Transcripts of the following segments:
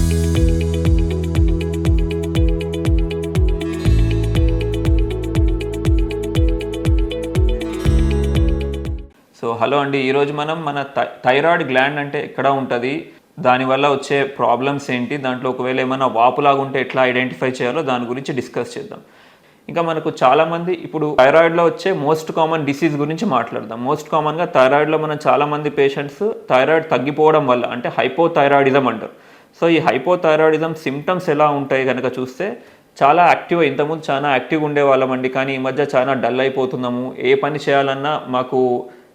So hello అండి, ఈరోజు మనం మన థైరాయిడ్ గ్లాండ్ అంటే ఎక్కడ ఉంటుంది, దానివల్ల వచ్చే ప్రాబ్లమ్స్ ఏంటి, దాంట్లో ఒకవేళ ఏమైనా వాపులాగా ఉంటే ఎట్లా ఐడెంటిఫై చేయాలో దాని గురించి డిస్కస్ చేద్దాం. ఇంకా మనకు చాలామంది ఇప్పుడు థైరాయిడ్లో వచ్చే మోస్ట్ కామన్ డిసీజ్ గురించి మాట్లాడదాం. మోస్ట్ కామన్గా థైరాయిడ్లో మనం చాలామంది పేషెంట్స్ థైరాయిడ్ తగ్గిపోవడం వల్ల అంటే హైపోథైరాయిడిజం అంటారు. సో ఈ హైపోథైరాయిడిజం సిమ్టమ్స్ ఎలా ఉంటాయి కనుక చూస్తే చాలా యాక్టివ్, ఇంతకుముందు చాలా యాక్టివ్గా ఉండేవాళ్ళమండి, కానీ ఈ మధ్య చాలా డల్ అయిపోతున్నాము. ఏ పని చేయాలన్నా మాకు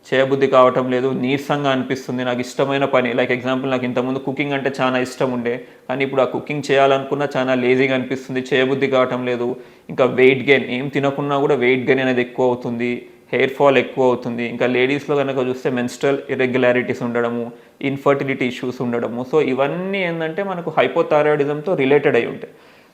చేయబుద్ధి కావటం లేదు, నీరసంగా అనిపిస్తుంది. నాకు ఇష్టమైన పని, లైక్ ఎగ్జాంపుల్ నాకు ఇంతకుముందు కుకింగ్ అంటే చాలా ఇష్టం ఉండే, కానీ ఇప్పుడు ఆ కుకింగ్ చేయాలనుకున్నా చాలా లేజీగా అనిపిస్తుంది, చేయబుద్ధి కావటం లేదు. ఇంకా వెయిట్ గెయిన్, ఏం తినకున్నా కూడా వెయిట్ గెయిన్ అనేది ఎక్కువ అవుతుంది, హెయిర్ ఫాల్ ఎక్కువ అవుతుంది. ఇంకా లేడీస్లో కనుక చూస్తే మెన్స్ట్రల్ ఇర్రెగ్యులారిటీస్ ఉండడము, ఇన్ఫర్టిలిటీ ఇష్యూస్ ఉండడము. సో ఇవన్నీ ఏంటంటే మనకు హైపోథైరాయిడిజంతో రిలేటెడ్ అయి ఉంటాయి.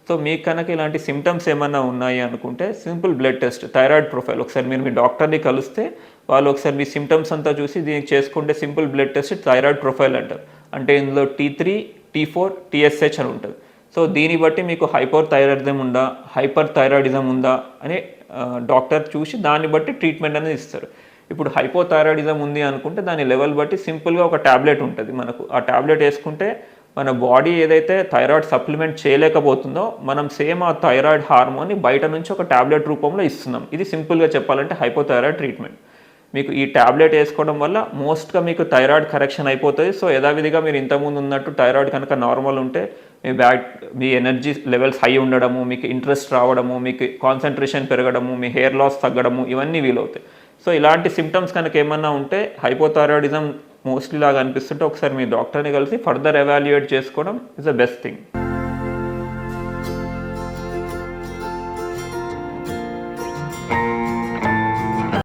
సో మీకు కనుక ఇలాంటి సిమ్టమ్స్ ఏమన్నా ఉన్నాయి అనుకుంటే simple blood test, thyroid profile, ఒకసారి మీరు మీ డాక్టర్ని కలిస్తే వాళ్ళు ఒకసారి మీ సిమ్టమ్స్ అంతా చూసి దీనికి చేసుకుంటే simple blood test thyroid profile అంటారు. అంటే ఇందులో T3, T4, TSH అని ఉంటుంది. సో దీన్ని బట్టి మీకు హైపోథైరాయిడిజం ఉందా, హైపర్ థైరాయిడిజం ఉందా అని డాక్టర్ చూసి దాన్ని బట్టి ట్రీట్మెంట్ అనేది ఇస్తారు. ఇప్పుడు హైపోథైరాయిడిజం ఉంది అనుకుంటే దాని లెవెల్ బట్టి సింపుల్గా ఒక ట్యాబ్లెట్ ఉంటుంది మనకు. ఆ ట్యాబ్లెట్ వేసుకుంటే మన బాడీ ఏదైతే థైరాయిడ్ సప్లిమెంట్ చేయలేకపోతుందో మనం సేమ్ ఆ థైరాయిడ్ హార్మోన్ని బయట నుంచి ఒక ట్యాబ్లెట్ రూపంలో ఇస్తున్నాం. ఇది సింపుల్గా చెప్పాలంటే హైపోథైరాయిడ్ ట్రీట్మెంట్. మీకు ఈ ట్యాబ్లెట్ వేసుకోవడం వల్ల మోస్ట్గా మీకు థైరాయిడ్ కరెక్షన్ అయిపోతుంది. సో యథావిధిగా మీరు ఇంతకుముందు ఉన్నట్టు థైరాయిడ్ కనుక నార్మల్ ఉంటే మీ ఎనర్జీ లెవెల్స్ హై ఉండడము, మీకు ఇంట్రెస్ట్ రావడము, మీకు కాన్సన్ట్రేషన్ పెరగడము, మీ హెయిర్ లాస్ తగ్గడము, ఇవన్నీ వీలవుతాయి. సో ఇలాంటి సిమ్టమ్స్ కనుక ఏమన్నా ఉంటే హైపోథైరాయిడిజం మోస్ట్లీ లాగా అనిపిస్తుంటే ఒకసారి మీ డాక్టర్ని కలిసి ఫర్దర్ ఎవాల్యుయేట్ చేసుకోవడం ఇస్ ద బెస్ట్ థింగ్.